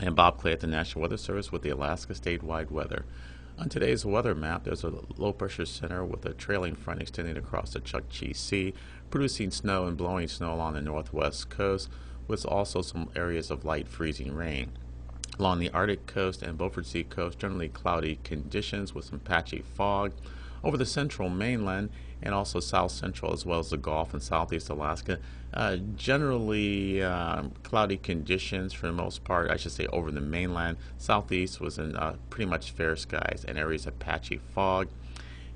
And Bob Clay at the National Weather Service with the Alaska statewide weather. On today's weather map, there's a low pressure center with a trailing front extending across the Chukchi Sea, producing snow and blowing snow along the northwest coast, with also some areas of light freezing rain. Along the Arctic coast and Beaufort Sea coast, generally cloudy conditions with some patchy fog. Over the central mainland and also south central, as well as the Gulf and southeast Alaska, generally cloudy conditions for the most part. I should say over the mainland. Southeast was in pretty much fair skies and areas of patchy fog.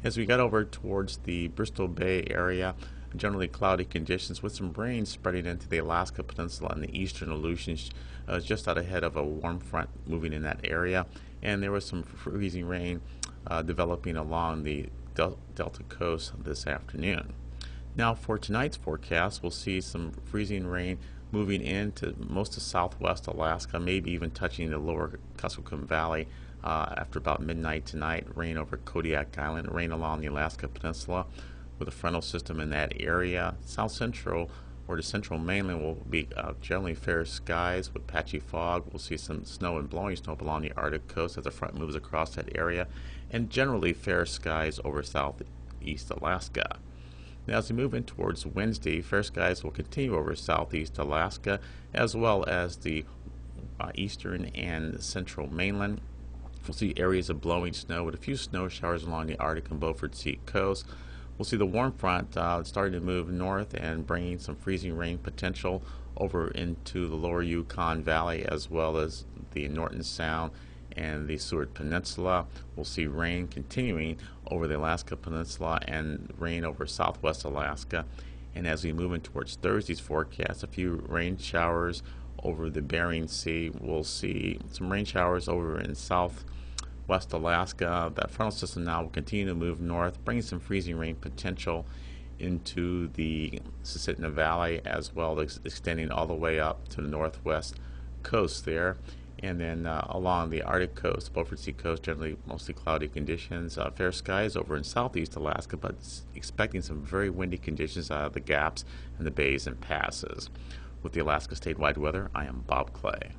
As we got over towards the Bristol Bay area, generally cloudy conditions with some rain spreading into the Alaska Peninsula and the eastern Aleutians, just out ahead of a warm front moving in that area. And there was some freezing rain developing along the Delta coast this afternoon. Now for tonight's forecast, we'll see some freezing rain moving into most of southwest Alaska, maybe even touching the lower Kuskokwim Valley after about midnight tonight. Rain over Kodiak Island, rain along the Alaska Peninsula with a frontal system in that area. South central or the central mainland will be generally fair skies with patchy fog. We'll see some snow and blowing snow along the Arctic coast as the front moves across that area, and generally fair skies over southeast Alaska. Now as we move in towards Wednesday, fair skies will continue over southeast Alaska as well as the eastern and central mainland. We'll see areas of blowing snow with a few snow showers along the Arctic and Beaufort Sea coast. We'll see the warm front starting to move north and bringing some freezing rain potential over into the lower Yukon Valley as well as the Norton Sound and the Seward Peninsula. We'll see rain continuing over the Alaska Peninsula and rain over southwest Alaska. And as we move in towards Thursday's forecast, a few rain showers over the Bering Sea. We'll see some rain showers over in southwest Alaska. That frontal system now will continue to move north, bringing some freezing rain potential into the Susitna Valley as well as extending all the way up to the northwest coast there. And then along the Arctic coast, Beaufort Sea coast, generally mostly cloudy conditions. Fair skies over in southeast Alaska, but expecting some very windy conditions out of the gaps and the bays and passes. With the Alaska statewide weather, I am Bob Clay.